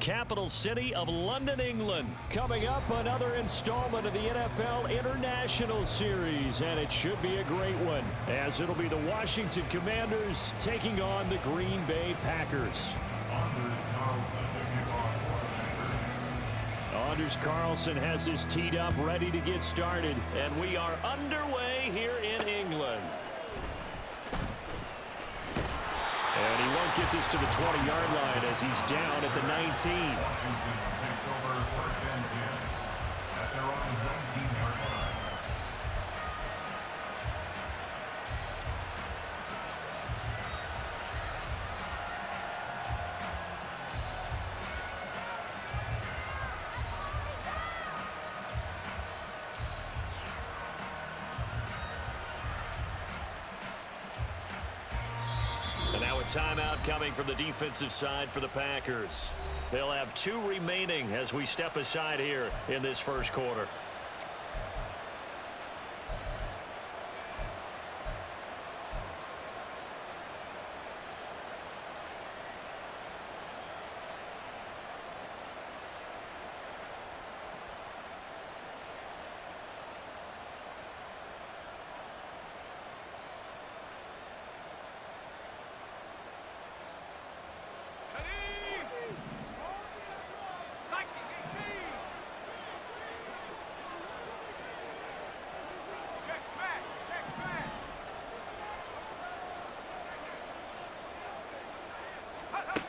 Capital city of London, England. Coming up, another installment of the NFL International Series, and it should be a great one, as it'll be the Washington Commanders taking on the Green Bay Packers. Anders Carlson has this teed up, ready to get started, and we are underway here in England. And he won't get this to the 20-yard line as he's down at the 19. Washington takes over first and 10 at their own 19-yard line. And now a timeout coming from the defensive side for the Packers. They'll have 2 remaining as we step aside here in this first quarter.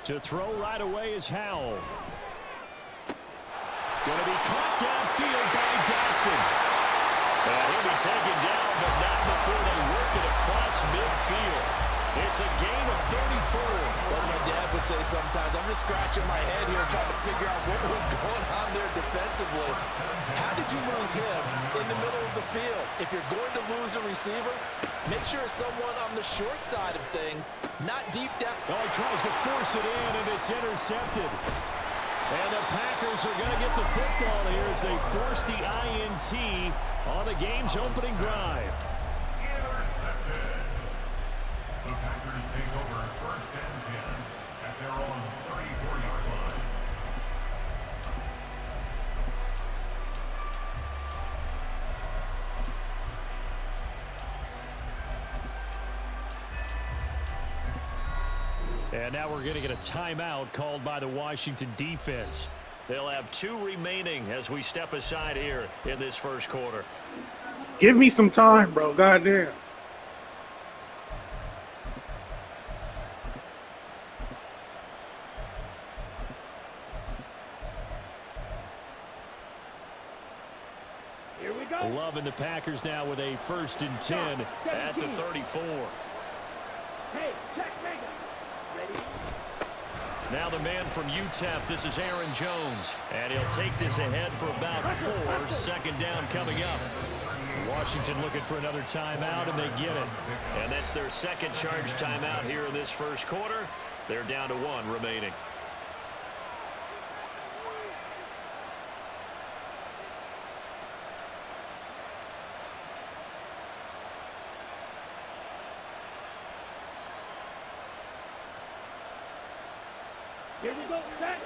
To throw right away is Howell. Going to be caught downfield by Dotson. And he'll be taken down, but not before they work it across midfield. It's a gain of 34. Like my dad would say sometimes, I'm just scratching my head here trying to figure out what was going on there defensively. How did you lose him in the middle of the field? If you're going to lose a receiver, make sure it's someone on the short side of things, not deep down. Oh, he tries to force it in, and it's intercepted. And the Packers are going to get the football here as they force the INT on the game's opening drive. Intercepted. The Packers take over first and 10 at their own 34-yard line. And now we're going to get a timeout called by the Washington defense. They'll have 2 remaining as we step aside here in this first quarter. Give me some time, bro. Goddamn. Here we go. Loving the Packers now with a 1st and 10 at the 34. Hey, check Mega. Ready? Now the man from UTEP, this is Aaron Jones. And he'll take this ahead for about 4. 2nd down coming up. Washington looking for another timeout, and they get it. And that's their 2nd charge timeout here in this first quarter. They're down to 1 remaining. Here we go, set.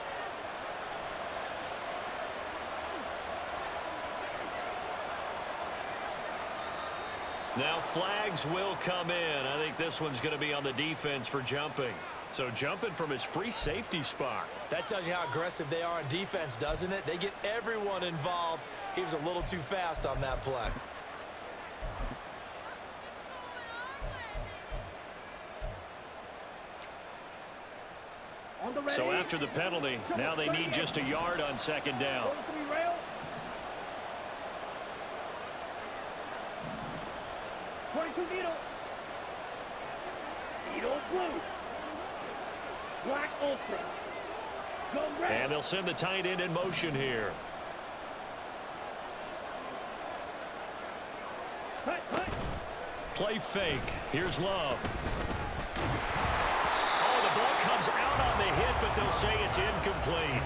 Now flags will come in. I think this one's going to be on the defense for jumping. So jumping from his free safety spot. That tells you how aggressive they are on defense, doesn't it? They get everyone involved. He was a little too fast on that play. So after the penalty, now they need just a yard on 2nd down. 22 needle. Needle blue. Black ultra. Go red. And they'll send the tight end in motion here. Hut, hut. Play fake. Here's Love. Oh, the ball comes out on the hit, but they'll say it's incomplete.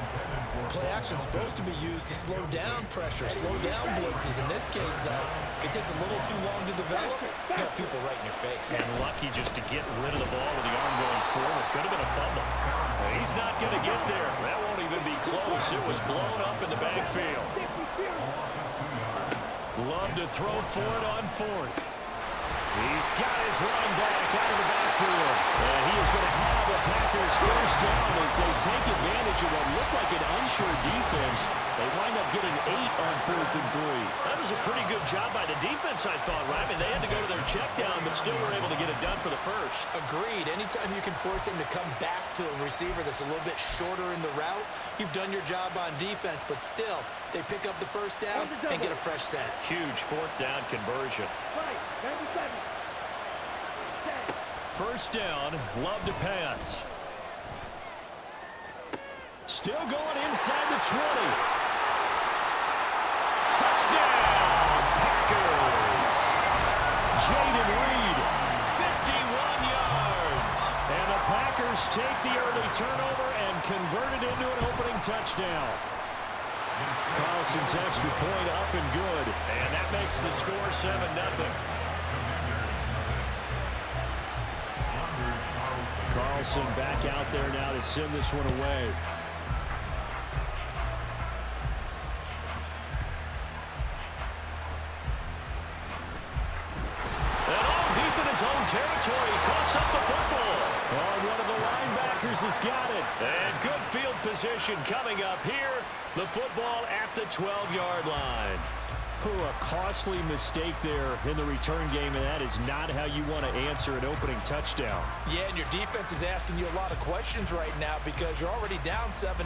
Play action is supposed to be used to slow down pressure, slow down blitzes. In this case, though, if it takes a little too long to develop, you got people right in your face. And lucky just to get rid of the ball with the arm going forward. Could have been a fumble. He's not going to get there. That won't even be close. It was blown up in the backfield. Love to throw for it on fourth. He's got his running back out of the backfield. And he is going to have the Packers first down as they take advantage of what looked like an unsure defense. They wind up getting 8 on 4th and 3. That was a pretty good job by the defense, I thought, right? I mean, they had to go to their check down, but still were able to get it done for the first. Agreed. Anytime you can force him to come back to a receiver that's a little bit shorter in the route, you've done your job on defense, but still, they pick up the first down and get a fresh set. Huge 4th down conversion. First down, Love to pass. Still going inside the 20. Touchdown, Packers. Jaden Reed, 51 yards. And the Packers take the early turnover and convert it into an opening touchdown. Carlson's extra point up and good. And that makes the score 7-0. Carlson back out there now to send this one away. And all deep in his own territory, coughs up the football. Oh, one of the linebackers has got it. And good field position coming up here. The football at the 12-yard line. A costly mistake there in the return game, and that is not how you want to answer an opening touchdown. Yeah, and your defense is asking you a lot of questions right now because you're already down 7-0.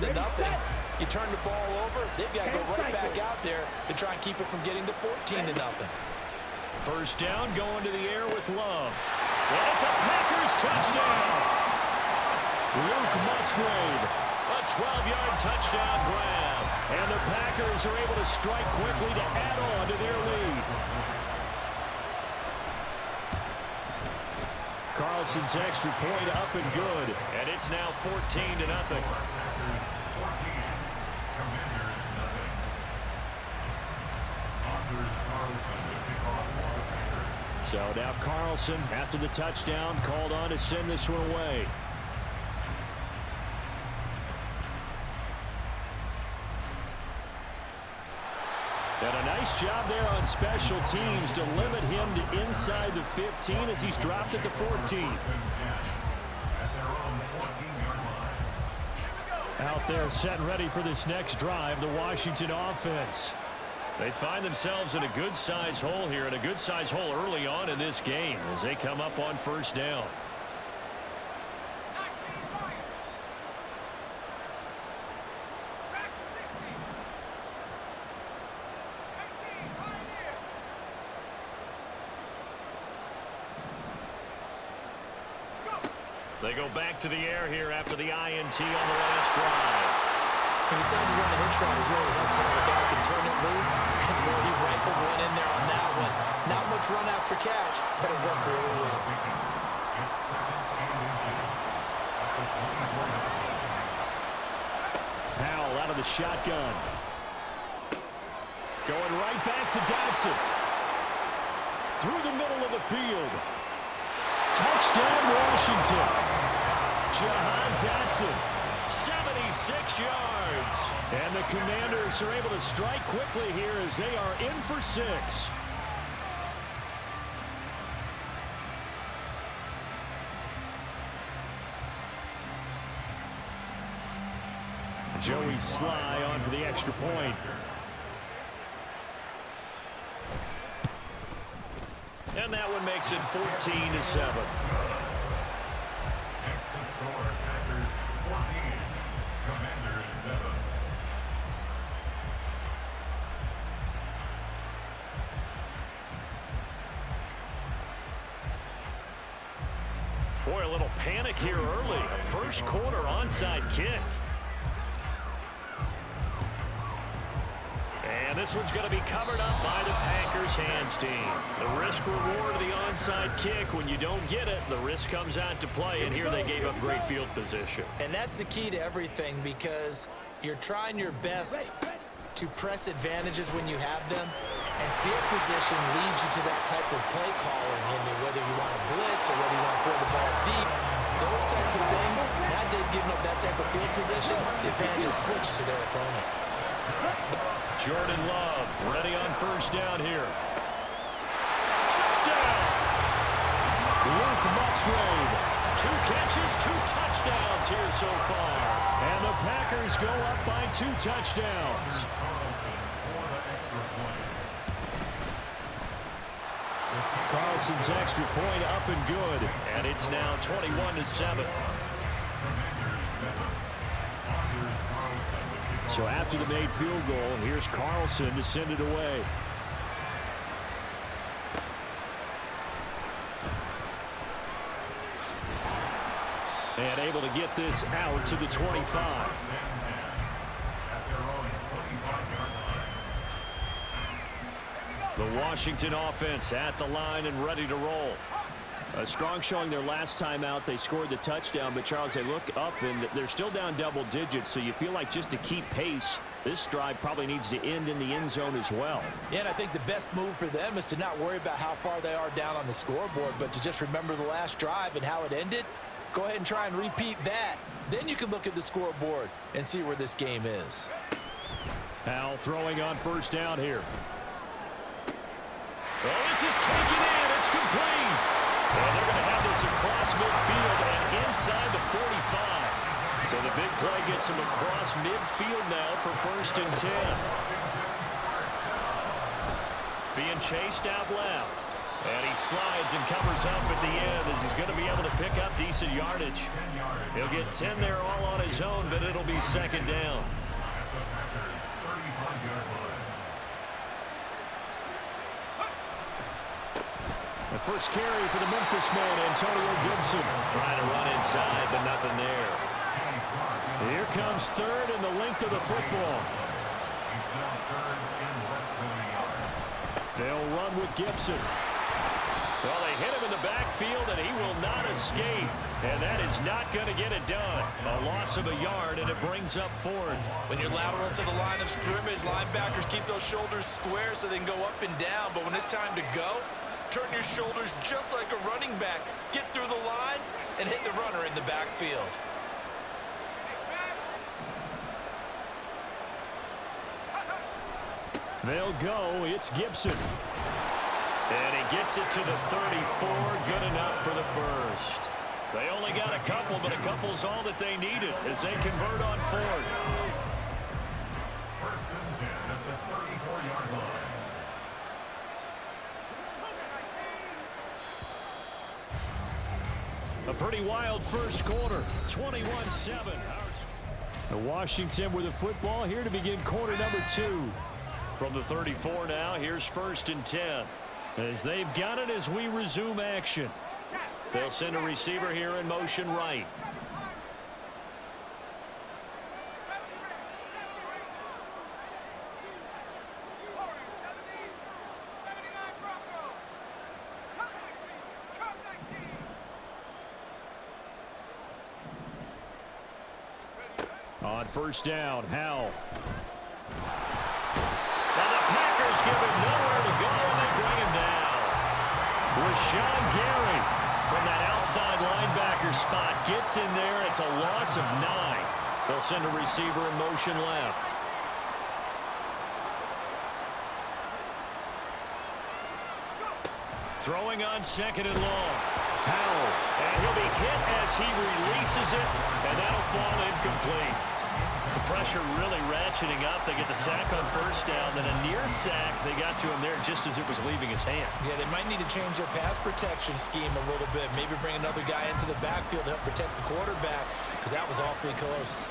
You turn the ball over, they've got to go right back out there to try and keep it from getting to 14-0. First down, going to the air with Love. And it's a Packers touchdown. Luke Musgrave, a 12-yard touchdown grab. And the Packers are able to strike quickly to add on to their lead. Carlson's extra point up and good. And it's now 14-0. So now Carlson, after the touchdown, called on to send this one away. And a nice job there on special teams to limit him to inside the 15 as he's dropped at the 14. Out there set and ready for this next drive, the Washington offense. They find themselves in a good-size hole here, and a good-size hole early on in this game as they come up on first down. They go back to the air here after the INT on the last drive. When you said you run a hitch route, it really helps to have a guy who can turn it loose. And boy, he rifled one in there on that one. Not much run after catch, but it worked really well. Howell out of the shotgun. Going right back to Dodson. Through the middle of the field. Touchdown, Washington. Jahan Dotson, 76 yards. And the Commanders are able to strike quickly here as they are in for 6. Joey Sly on for the extra point. And that one makes it 14-7. Next to score, Packers 14, Commanders 7. Boy, a little panic here early. A first quarter onside kick. And this one's going to be covered up by the Packers hands team. The risk reward of the onside kick. When you don't get it, the risk comes out to play. And here they gave up great field position. And that's the key to everything because You're trying your best to press advantages when you have them, and field position leads you to that type of play calling. I mean, whether you want to blitz or whether you want to throw the ball deep, those types of things, now they've given up that type of field position, the advantage is switched to their opponent. Jordan Love ready on first down here. Touchdown! Luke Musgrave. 2 catches, 2 touchdowns here so far. And the Packers go up by 2 touchdowns. Carlson's extra point up and good. And it's now 21-7. So after the made field goal, here's Carlson to send it away. And able to get this out to the 25. The Washington offense at the line and ready to roll. A strong showing their last time out. They scored the touchdown, but Charles, they look up and they're still down double digits, so you feel like just to keep pace, this drive probably needs to end in the end zone as well. Yeah, and I think the best move for them is to not worry about how far they are down on the scoreboard, but to just remember the last drive and how it ended. Go ahead and try and repeat that. Then you can look at the scoreboard and see where this game is. Howell throwing on first down here. Oh, this is taken in. It's complete. And they're going to have this across midfield and inside the 45. So the big play gets him across midfield now for first and 10. Being chased out left. And he slides and covers up at the end as he's going to be able to pick up decent yardage. He'll get 10 there all on his own, but it'll be second down. The first carry for the Memphis man, Antonio Gibson. Trying to run inside, but nothing there. Here comes third and the length of the football. They'll run with Gibson. Well, they hit him in the backfield, and he will not escape. And that is not going to get it done. A loss of a yard, and it brings up fourth. When you're lateral to the line of scrimmage, linebackers keep those shoulders square so they can go up and down. But when it's time to go, turn your shoulders just like a running back. Get through the line and hit the runner in the backfield. They'll go. It's Gibson. And he gets it to the 34. Good enough for the first. They only got a couple, but a couple's all that they needed as they convert on fourth. First and 10 at the 34-yard line. A pretty wild first quarter. 21-7. Washington with the football here to begin quarter number 2. From the 34 now, here's first and 10. As they've got it as we resume action. They'll send a receiver here in motion right. On first down, Howell. Now the Packers give him nowhere to go, and they bring him down. Rashawn Gary from that outside linebacker spot gets in there. It's a loss of 9. They'll send a receiver in motion left. Throwing on second and long. Howell, and he'll be hit as he releases it, and that'll fall incomplete. The pressure really ratcheting up. They get the sack on first down, then a near sack. They got to him there just as it was leaving his hand. Yeah, they might need to change their pass protection scheme a little bit. Maybe bring another guy into the backfield to help protect the quarterback, because that was awfully close.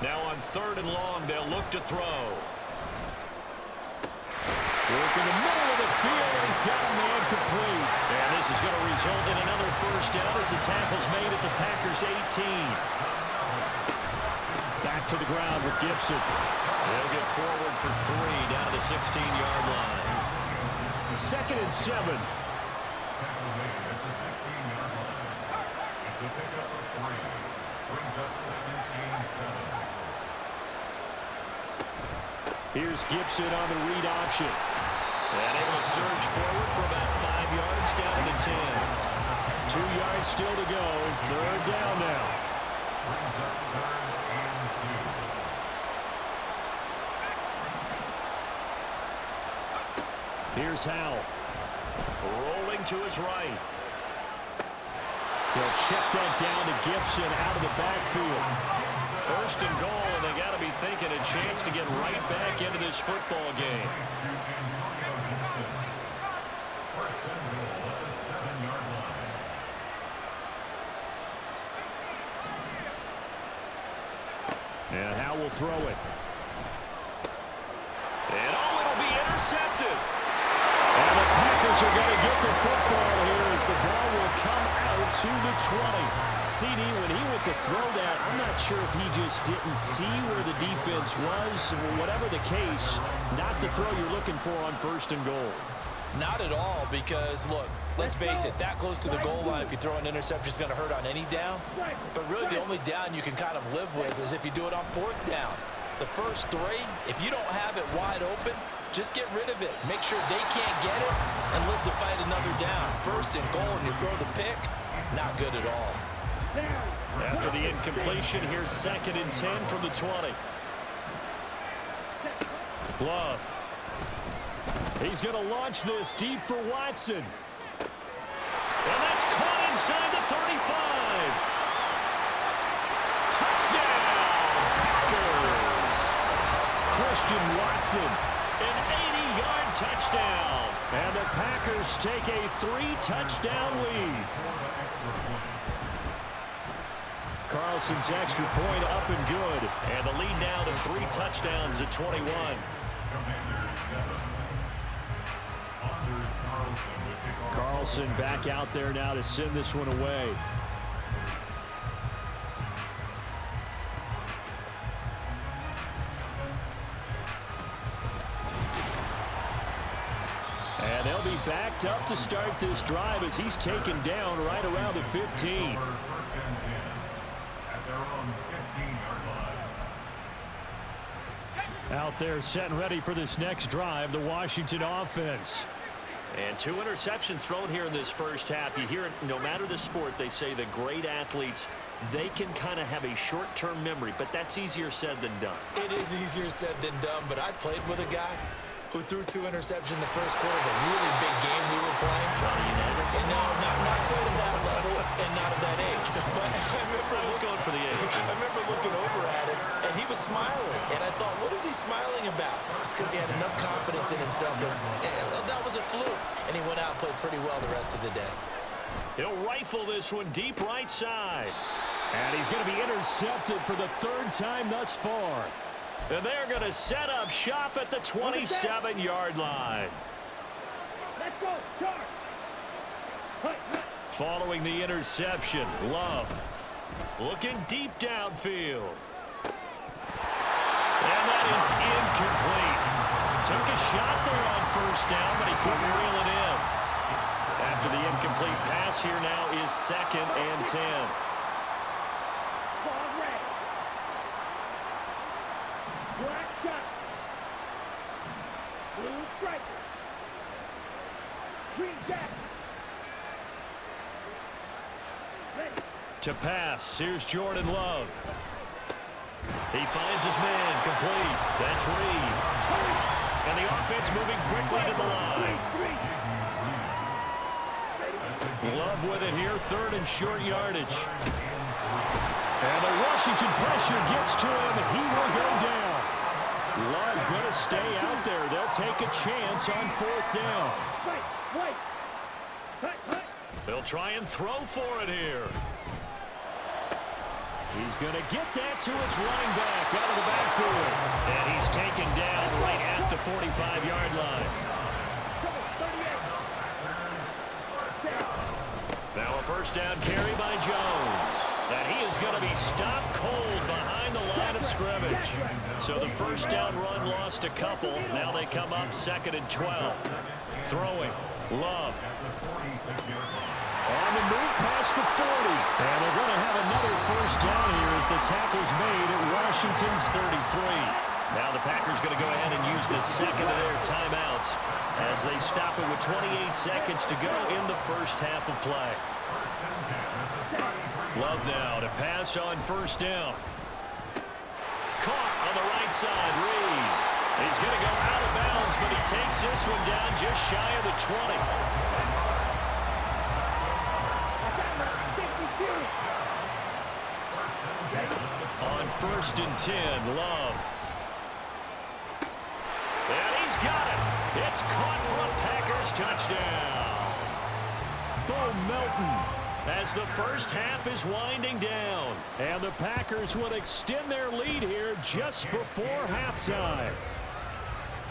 Now on third and long, they'll look to throw. Work in the middle of the field, and he's got a man complete. And this is going to result in another first down as the tackle's made at the Packers' 18. Back to the ground with Gibson. They'll get forward for 3 down to the 16-yard line. 2nd and 7. Tackle made at the 16-yard line. It's a pickup of 3. Brings up 2nd and 7. Here's Gibson on the read option. And able to surge forward for about 5 yards down to the 10. 2 yards still to go. 3rd down now. Brings up 3rd and 2. Here's Howell. Rolling to his right. He'll check that down to Gibson out of the backfield. 1st and goal, and they got to be thinking a chance to get right back into this football game. First and goal at the 7-yard line. And Howell will throw it. And it'll be intercepted. And the Packers are going to get the football here as the ball will come out to the 20. CD, when he went to throw that, I'm not sure if he just didn't see where the defense was. Whatever the case, not the throw you're looking for on 1st and goal. Not at all, because, look, let's face it, that close to the goal line, if you throw an interception, is going to hurt on any down. But really, the only down you can kind of live with is if you do it on 4th down. The first 3, if you don't have it wide open, just get rid of it. Make sure they can't get it and live to fight another down. 1st and goal, and you throw the pick, not good at all. After the incompletion, here's 2nd and 10 from the 20. Love. He's going to launch this deep for Watson. And that's caught inside the 35. Touchdown, Packers. Christian Watson, an 80-yard touchdown. And the Packers take a 3-touchdown lead. Carlson's extra point up and good. And the lead now to 3 touchdowns at 21. Carlson back out there now to send this one away. And they'll be backed up to start this drive as he's taken down right around the 15. Out there set and ready for this next drive, the Washington offense. And 2 interceptions thrown here in this first half. You hear it, no matter the sport, they say the great athletes, they can kind of have a short-term memory, but that's easier said than done. It is easier said than done, but I played with a guy who threw 2 interceptions in the first quarter of a really big game we were playing. Johnny Unitas? And no, not quite at that level and not at that age. But I was going for the age. I remember looking over at him, and he was smiling. And I thought, what is he smiling about? It's because he had enough confidence in himself that that was a fluke. And he went out and played pretty well the rest of the day. He'll rifle this one deep right side. And he's going to be intercepted for the 3rd time thus far. And they're going to set up shop at the 27-yard line. Let's go, charge. Following the interception, Love looking deep downfield. And that is incomplete. Took a shot there on 1st down, but he couldn't reel it in. After the incomplete pass, here now is 2nd and 10. Black shot. Blue striker. Green jacket. Ready. To pass, here's Jordan Love. He finds his man, complete. That's Reed. And the offense moving quickly to the line. Love with it here, 3rd and short yardage. And the Washington pressure gets to him. He will go down. Love going to stay out there. They'll take a chance on 4th down. They'll try and throw for it here. He's going to get that to his running back out of the backfield. And he's taken down right at the 45-yard line. Now a 1st down carry by Jones. And he is going to be stopped cold behind the line of scrimmage. So the 1st down run lost a couple. Now they come up 2nd and 12. Throwing. Love. At the 46-yard line. On the move past the 40. And they're going to have another first down here as the tackle's made at Washington's 33. Now the Packers going to go ahead and use the second of their timeouts as they stop it with 28 seconds to go in the first half of play. Love now to pass on first down. Caught on the right side. Reed. He's going to go out of bounds, but he takes this one down just shy of the 20. On 1st and 10, Love. And he's got it. It's caught for a Packers touchdown. Bo Melton as the first half is winding down. And the Packers will extend their lead here just before halftime.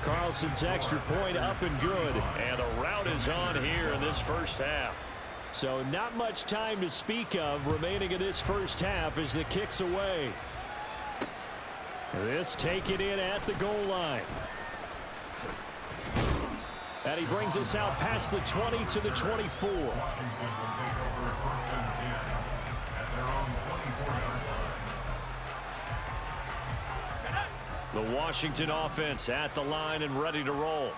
Carlson's extra point up and good. And the route is on here in this first half. So not much time to speak of remaining in this first half as the kick's away. This taken in at the goal line. And he brings us out past the 20 to the 24. Washington will take over 1st and 10 at their own 24-yard line. The Washington offense at the line and ready to roll.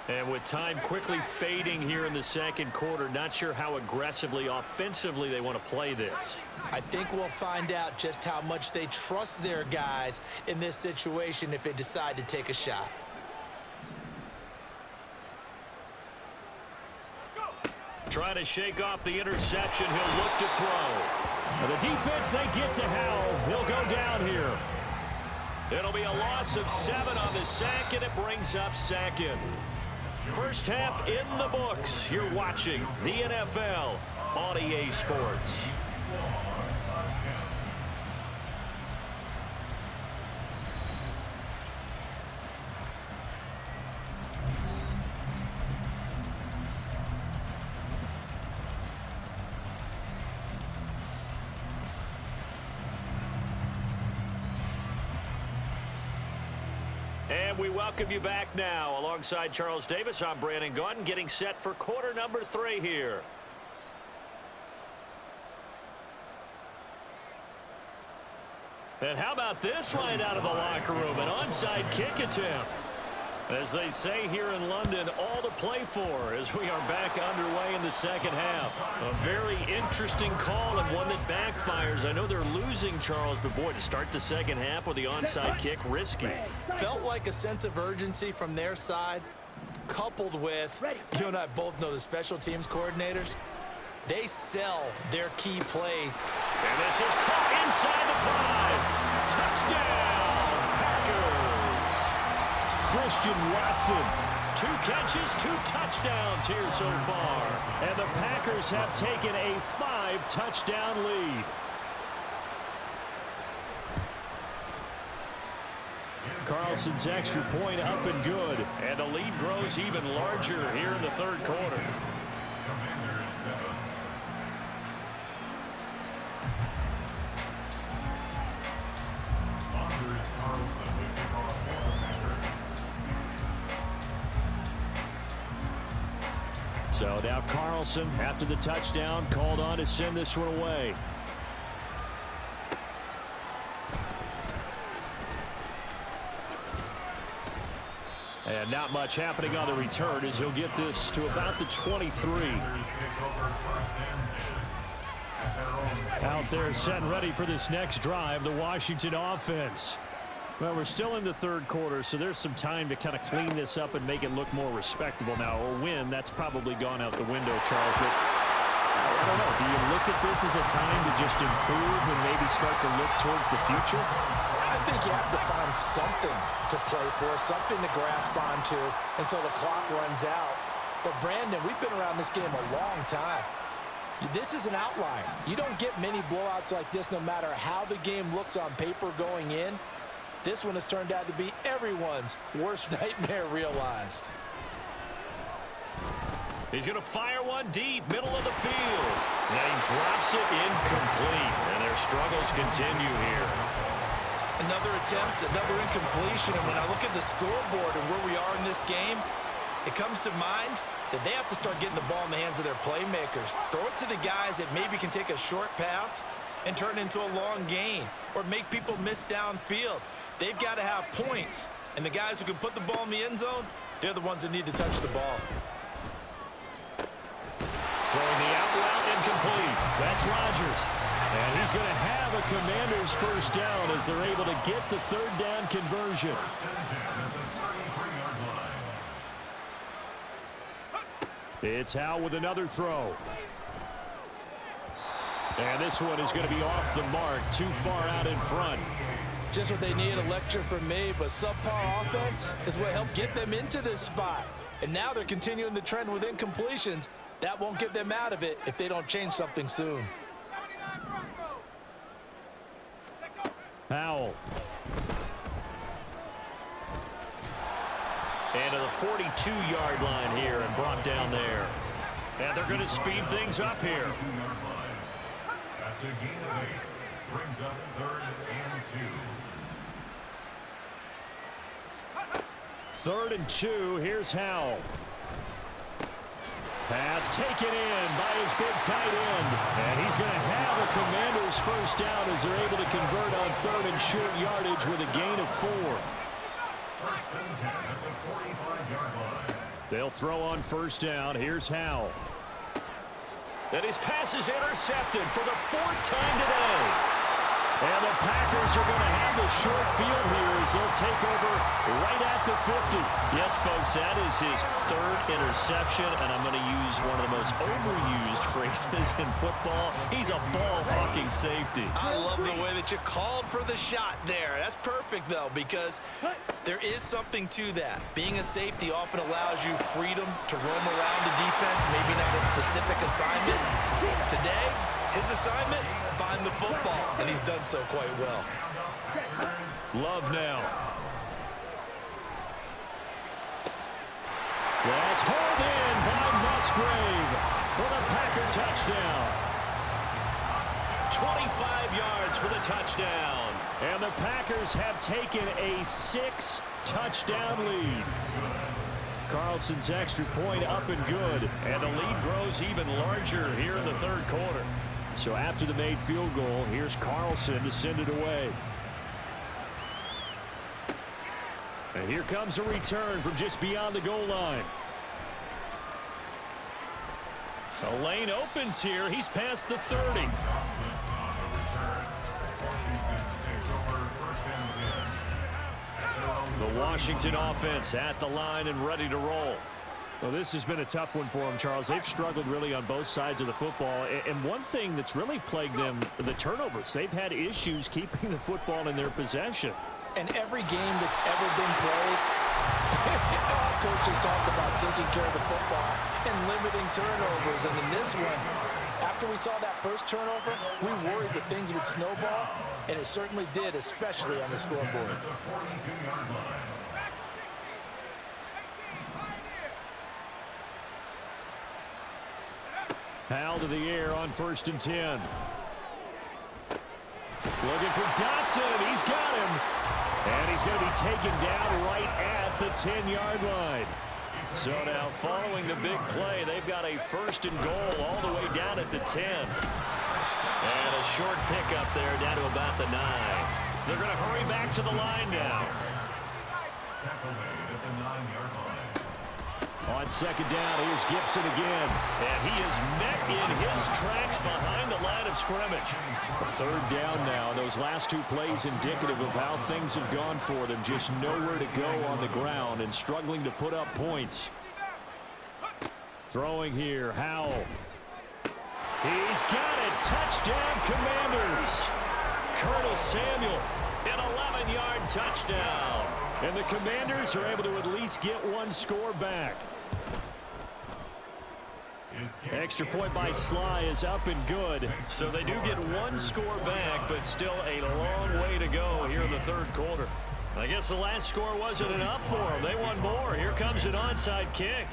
And with time quickly fading here in the second quarter, not sure how aggressively, offensively they want to play this. I think we'll find out just how much they trust their guys in this situation if they decide to take a shot. Trying to shake off the interception. He'll look to throw. And the defense, they get to Howell. He'll go down here. It'll be a loss of 7 on the sack, and it brings up second. First half in the books. You're watching the NFL on EA Sports. And we welcome you back now. Alongside Charles Davis, I'm Brandon Gaudin, getting set for quarter number 3 here. And how about this line out of the locker room? An onside kick attempt. As they say here in London, all to play for as we are back underway in the second half. A very interesting call and one that backfires. I know they're losing, Charles, but boy, to start the second half with the onside kick, risky. Felt like a sense of urgency from their side, coupled with, you and I both know the special teams coordinators, they sell their key plays. And this is caught inside the 5. Touchdown, Packers. Christian Watson. 2 catches, 2 touchdowns here so far. And the Packers have taken a 5-touchdown lead. Carlson's extra point up and good. And the lead grows even larger here in the third quarter. Commanders 7. Anders Carlson will kick off for the Packers. So now Carlson, after the touchdown, called on to send this one away. And not much happening on the return as he'll get this to about the 23. Out there set and ready for this next drive, the Washington offense. Well, we're still in the third quarter, so there's some time to kind of clean this up and make it look more respectable now. A win, that's probably gone out the window, Charles. But I don't know. Do you look at this as a time to just improve and maybe start to look towards the future? I think you have to find something to play for, something to grasp onto until the clock runs out. But, Brandon, we've been around this game a long time. This is an outlier. You don't get many blowouts like this no matter how the game looks on paper going in. This one has turned out to be everyone's worst nightmare realized. He's going to fire one deep, middle of the field. And he drops it incomplete. And their struggles continue here. Another attempt, another incompletion. And when I look at the scoreboard and where we are in this game, it comes to mind that they have to start getting the ball in the hands of their playmakers. Throw it to the guys that maybe can take a short pass and turn it into a long gain or make people miss downfield. They've got to have points, and the guys who can put the ball in the end zone, they're the ones that need to touch the ball. Throwing the out route incomplete. That's Rodgers. And he's going to have a Commanders first down as they're able to get the third down conversion. It's Howell with another throw. And this one is going to be off the mark, too far out in front. Just what they need, a lecture from me, but subpar offense is what helped get them into this spot. And now they're continuing the trend with incompletions. That won't get them out of it if they don't change something soon. Howell. And to the 42-yard line here and brought down there. And they're going to speed things up here. That's a gain of 8. Brings up 3rd and 2. 3rd and 2. Here's Howell. Pass taken in by his big tight end. And he's going to have a Commanders first down as they're able to convert on 3rd and short yardage with a gain of 4. 1st and 10 at the 45-yard line. They'll throw on first down. Here's Howell. And his pass is intercepted for the 4th time today. And the Packers are going to have the short field here as they'll take over right at the 50. Yes, folks, that is his 3rd interception, and I'm going to use one of the most overused phrases in football. He's a ball-hawking safety. I love the way that you called for the shot there. That's perfect, though, because there is something to that. Being a safety often allows you freedom to roam around the defense, maybe not a specific assignment. Today, his assignment, find the football, and he's done so quite well. Love now. That's hauled in by Musgrave for the Packer touchdown. 25 yards for the touchdown. And the Packers have taken a 6-touchdown lead. Carlson's extra point up and good. And the lead grows even larger here in the 3rd quarter. So after the made field goal, here's Carlson to send it away. And here comes a return from just beyond the goal line. A lane opens here. He's past the 30. The Washington offense at the line and ready to roll. Well, this has been a tough one for them, Charles. They've struggled really on both sides of the football. And one thing that's really plagued them, the turnovers. They've had issues keeping the football in their possession. And every game that's ever been played, coaches talk about taking care of the football and limiting turnovers. And in this one, after we saw that first turnover, we worried that things would snowball, and it certainly did, especially on the scoreboard. Howell to the air on 1st and 10. Looking for Dotson, and he's got him. And he's going to be taken down right at the 10-yard line. So now following the big play, they've got a 1st and goal all the way down at the 10. And a short pickup there down to about the 9. They're going to hurry back to the line now. Tackle made at the 9-yard line. On 2nd down, here's Gibson again. And he is met in his tracks behind the line of scrimmage. A 3rd down now. Those last 2 plays indicative of how things have gone for them. Just nowhere to go on the ground and struggling to put up points. Throwing here, Howell. He's got it. Touchdown, Commanders. Curtis Samuel, an 11-yard touchdown. And the Commanders are able to at least get one score back. Extra point by Sly is up and good. So they do get one score back, but still a long way to go here in the 3rd quarter. I guess the last score wasn't enough for them. They want more. Here comes an onside kick.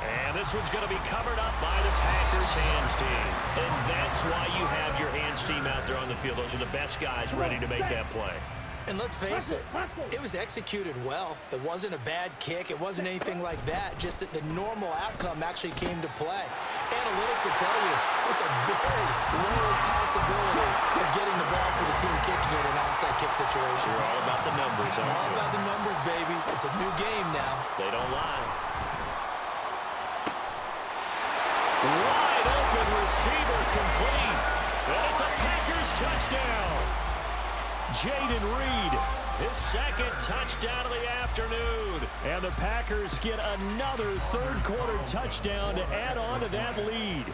And this one's going to be covered up by the Packers hands team. And that's why you have your hands team out there on the field. Those are the best guys ready to make that play. And let's face it, it was executed well. It wasn't a bad kick. It wasn't anything like that. Just that the normal outcome actually came to play. Analytics will tell you it's a very low possibility of getting the ball for the team kicking in an onside kick situation. You're all about the numbers, aren't you? All about the numbers, baby. It's a new game now. They don't lie. Wide open receiver complete. And it's a Packers touchdown. Jaden Reed, his second touchdown of the afternoon. And the Packers get another third-quarter touchdown to add on to that lead.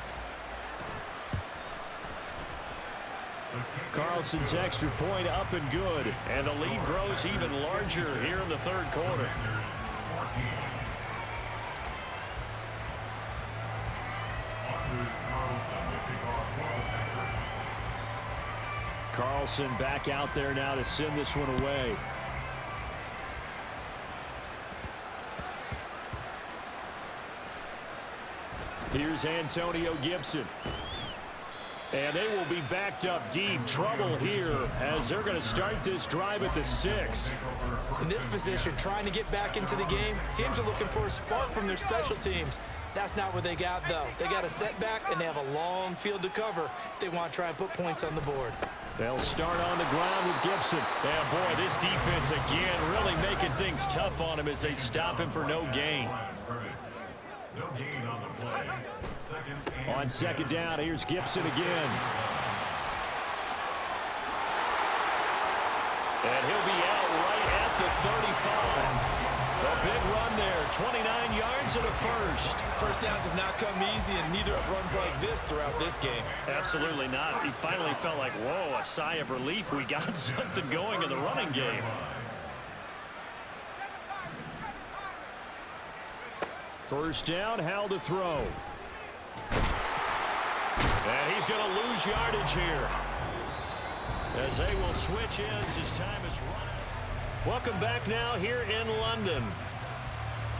Carlson's extra point up and good. And the lead grows even larger here in the third quarter. Carlson back out there now to send this one away. Here's Antonio Gibson. And they will be backed up deep. Trouble here as they're going to start this drive at the 6. In this position, trying to get back into the game, teams are looking for a spark from their special teams. That's not what they got, though. They got a setback, and they have a long field to cover if they want to try and put points on the board. They'll start on the ground with Gibson. And, boy, this defense, again, really making things tough on him as they stop him for no gain. No gain on the play. On second down, here's Gibson again. And he'll be out right at the 35. A big run there, 29 yards and a first. First downs have not come easy, and neither have runs like this throughout this game. Absolutely not. He finally felt like, whoa, a sigh of relief. We got something going in the running game. First down, Howell to throw. And he's going to lose yardage here as they will switch ends as time is running. Welcome back now here in London.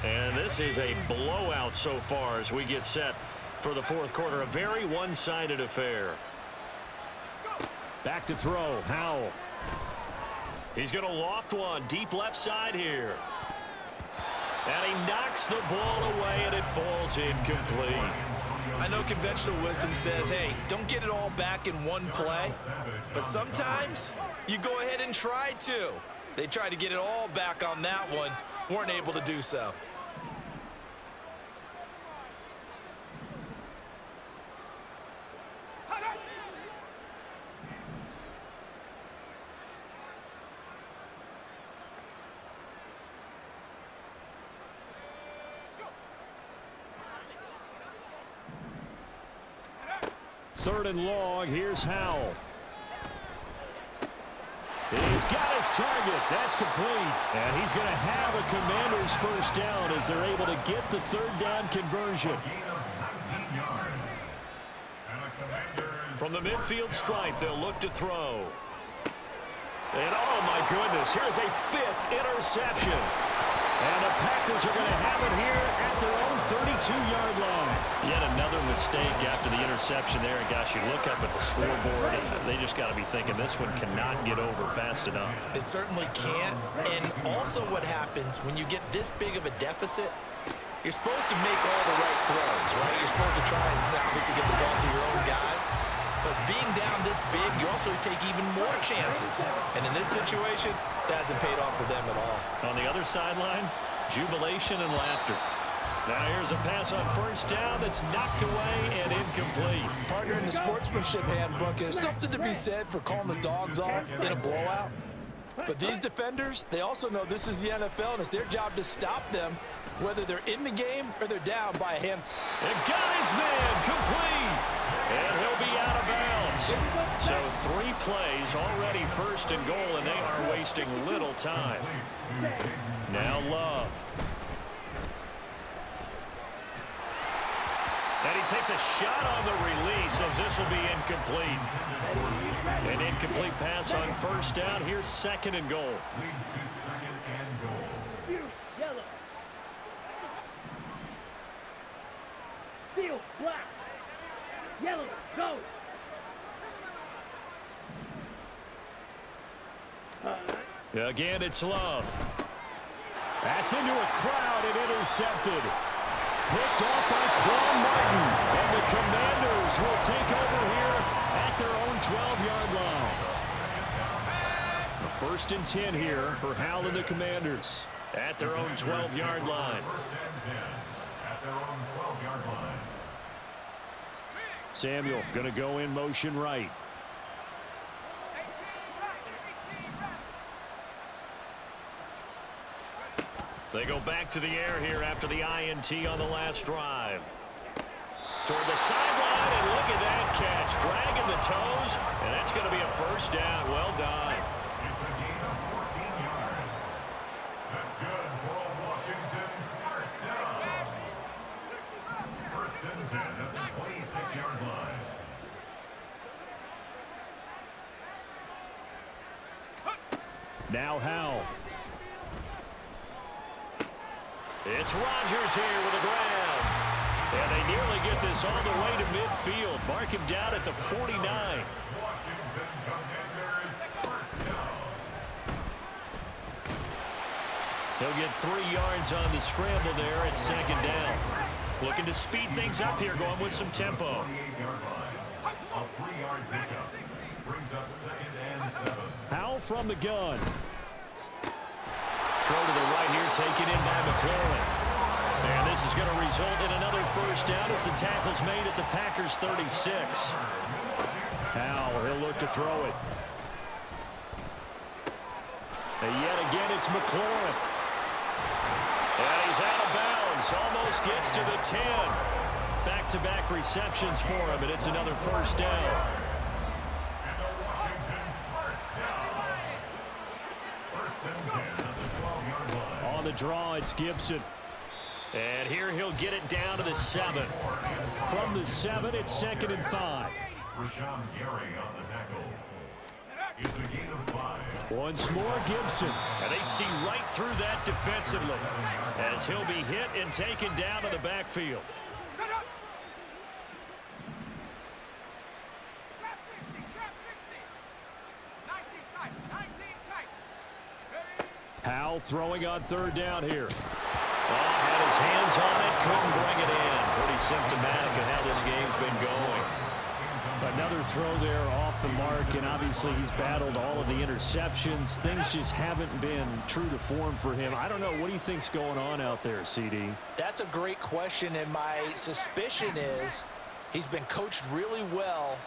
And this is a blowout so far as we get set for the fourth quarter. A very one-sided affair. Back to throw, Howell. He's going to loft one deep left side here. And he knocks the ball away, and it falls incomplete. I know conventional wisdom says, hey, don't get it all back in one play. But sometimes you go ahead and try to. They tried to get it all back on that one. Weren't able to do so. Third and long, here's Howell. He's got his target. That's complete. And he's going to have a Commander's first down as they're able to get the third down conversion. From the midfield stripe, they'll look to throw. And oh my goodness, here's a fifth interception. And the Packers are going to have it here at their own 32-yard line. Yet another mistake after the interception there. And gosh, you look up at the scoreboard, and they just got to be thinking this one cannot get over fast enough. It certainly can't. And also what happens when you get this big of a deficit, you're supposed to make all the right throws, right? You're supposed to try and obviously get the ball to your own guys. But being down this big, you also take even more chances. And in this situation, that hasn't paid off for them at all. On the other sideline, jubilation and laughter. Now here's a pass on first down that's knocked away and incomplete. Partner, in the sportsmanship handbook, there's something to be said for calling the dogs off in a blowout. But these defenders, they also know this is the NFL, and it's their job to stop them, whether they're in the game or they're down by a hand. And got his man complete. And he'll be out of bounds. So 3 plays already first and goal, and they are wasting little time. Now Love. And he takes a shot on the release as this will be incomplete. An incomplete pass on first down. Here's second and goal. Leads to second and goal. Yellow. Field, black. Yellow, go. Again, it's Love. That's into a crowd and intercepted. Picked off by Quan Martin. And the Commanders will take over here at their own 12-yard line. The 1st and 10 here for Hal and the Commanders at their own 12-yard line. 1st and 10 at their own 12-yard line. Samuel going to go in motion right. They go back to the air here after the INT on the last drive. Toward the sideline, and look at that catch. Dragging the toes, and that's going to be a 1st down. Well done. It's a gain of 14 yards. That's good for a Washington 1st down. 1st and 10 at the 26-yard line. Now Howell. It's Rodgers here with a grab. And they nearly get this all the way to midfield. Mark him down at the 49. Washington Commanders 1st down. He'll get 3 yards on the scramble there at 2nd down. Looking to speed things up here, going with some tempo. 48-yard line. A 3-yard pickup. Brings up 2nd and 7. Howell from the gun. Throw to the right here, taken in by McLaurin. And this is going to result in another 1st down as the tackle's made at the Packers 36. Howell, he'll look to throw it. And yet again, it's McLaurin. And he's out of bounds. Almost gets to the 10. Back-to-back receptions for him, and it's another 1st down. And a Washington 1st down. 1st and 10 at the 12-yard line. On the draw, it's Gibson. And here he'll get it down to the 7. From the 7, it's 2nd and 5. Rashawn Gary on the tackle. It's a gain of 5. Once more, Gibson. And they see right through that defensively as he'll be hit and taken down to the backfield. Trap 60, trap 60. 19 tight, 19 tight. Howell throwing on 3rd down here. Oh, had his hands on it, couldn't bring it in. Pretty symptomatic of how this game's been going. Another throw there off the mark, and obviously he's battled all of the interceptions. Things just haven't been true to form for him. I don't know. What do you think's going on out there, CD? That's a great question, and my suspicion is he's been coached really well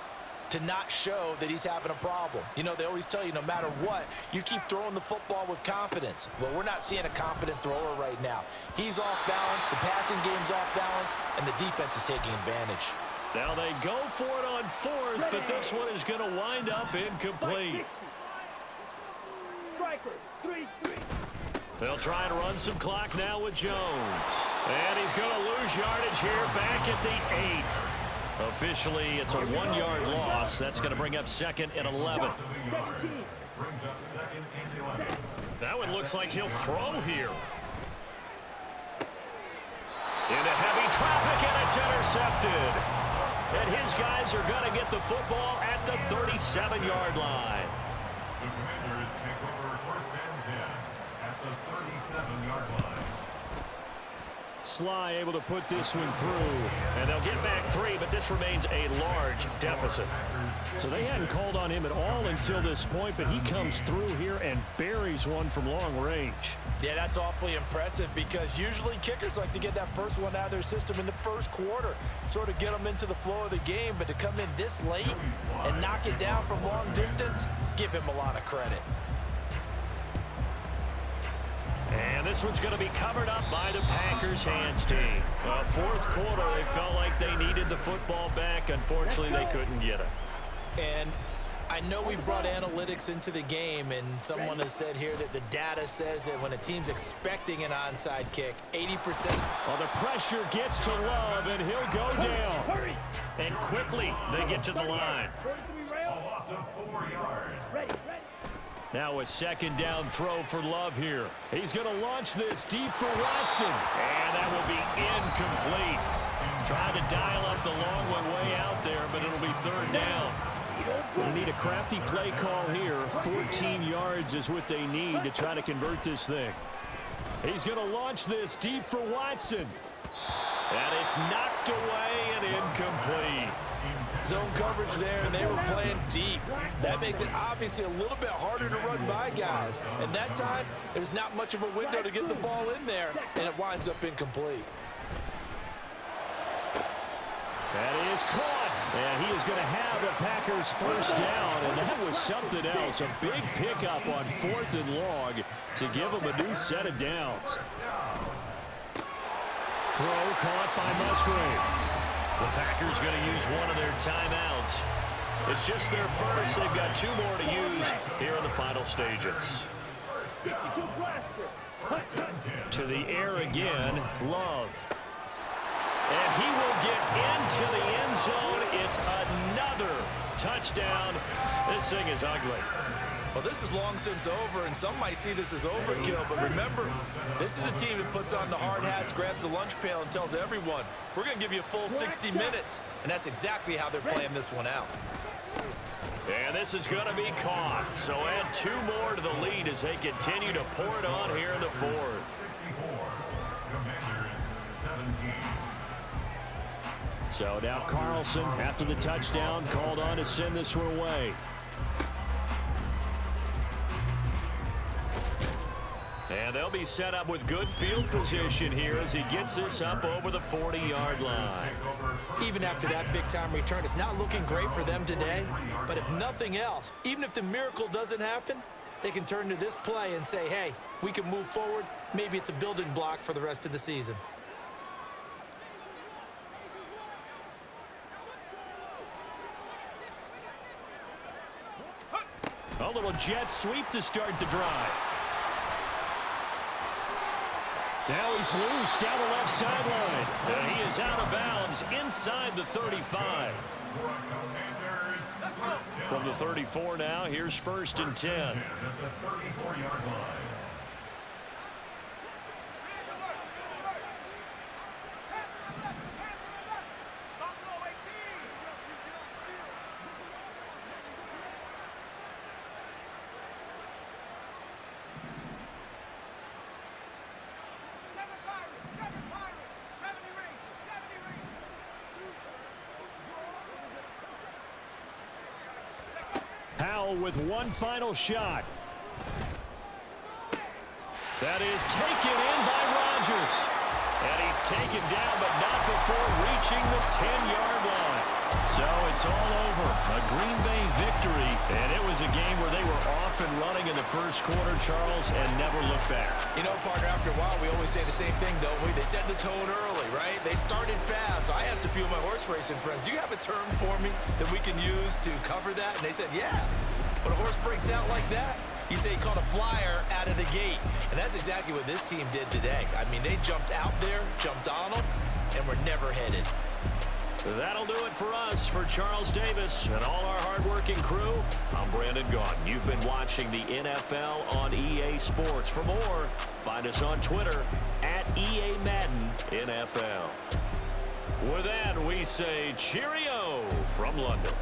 to not show that he's having a problem. You know, they always tell you no matter what, you keep throwing the football with confidence. Well, we're not seeing a confident thrower right now. He's off balance, the passing game's off balance, and the defense is taking advantage. Now they go for it on 4th, but this one is going to wind up incomplete. Striker, 3-3. They'll try and run some clock now with Jones. And he's going to lose yardage here back at the 8. Officially, it's a 1-yard loss. That's going to bring up 2nd and 11. Brings up 2nd and 11. That one looks like he'll throw here. Into heavy traffic, and it's intercepted. And his guys are going to get the football at the 37-yard line. The Commanders take over 1st and 10 at the 37-yard line. Sly able to put this one through, and they'll get back 3, but this remains a large deficit. So they hadn't called on him at all until this point, but he comes through here and buries one from long range. Yeah, that's awfully impressive because usually kickers like to get that first one out of their system in the 1st quarter, sort of get them into the flow of the game, but to come in this late and knock it down from long distance, give him a lot of credit. And this one's going to be covered up by the Packers hands team. 4th quarter, they felt like they needed the football back. Unfortunately, they couldn't get it. And I know we brought analytics into the game, and someone has said here that the data says that when a team's expecting an onside kick, 80%. Well, the pressure gets to Love, and he'll go down. Hurry. And quickly, they get to the line. A loss of 4 yards. Ready. Now a 2nd down throw for Love here. He's going to launch this deep for Watson. And that will be incomplete. Trying to dial up the long one way out there, but it'll be 3rd down. They need a crafty play call here. 14 yards is what they need to try to convert this thing. He's going to launch this deep for Watson. And it's knocked away and incomplete. Zone coverage there, and they were playing deep. That makes it obviously a little bit harder to run by guys. And that time, there's not much of a window to get the ball in there, and it winds up incomplete. That is caught. And he is going to have the Packers first down. And that was something else. A big pickup on 4th and long to give them a new set of downs. Throw caught by Musgrave. The Packers going to use one of their timeouts. It's just their first. They've got 2 more to use here in the final stages. To the air again, Love. And he will get into the end zone. It's another touchdown. This thing is ugly. Well, this is long since over, and some might see this as overkill, but remember, this is a team that puts on the hard hats, grabs the lunch pail, and tells everyone, we're going to give you a full 60 minutes, and that's exactly how they're playing this one out. And this is going to be caught, so add 2 more to the lead as they continue to pour it on here in the 4th. So now Carlson, after the touchdown, called on to send this one away. And they'll be set up with good field position here as he gets this up over the 40-yard line. Even after that big-time return, it's not looking great for them today. But if nothing else, even if the miracle doesn't happen, they can turn to this play and say, hey, we can move forward. Maybe it's a building block for the rest of the season. A little jet sweep to start the drive. Now he's loose down the left sideline. And he is out of bounds inside the 35. From the 34 now, here's 1st and 10. At the 34-yard line. Powell with one final shot. That is taken in by Rodgers. And he's taken down, but not before reaching the 10-yard line. So it's all over. A Green Bay victory. And it was a game where they were off and running in the first quarter, Charles, and never looked back. You know, partner, after a while, we always say the same thing, don't we? They set the tone early, right? They started fast. So I asked a few of my horse racing friends, do you have a term for me that we can use to cover that? And they said, yeah. When a horse breaks out like that, you say he caught a flyer out of the gate. And that's exactly what this team did today. I mean, they jumped out there, jumped on them, and were never headed. That'll do it for us. For Charles Davis and all our hardworking crew, I'm Brandon Gaudin. You've been watching the NFL on EA Sports. For more, find us on Twitter at EA Madden NFL. With that, we say cheerio from London.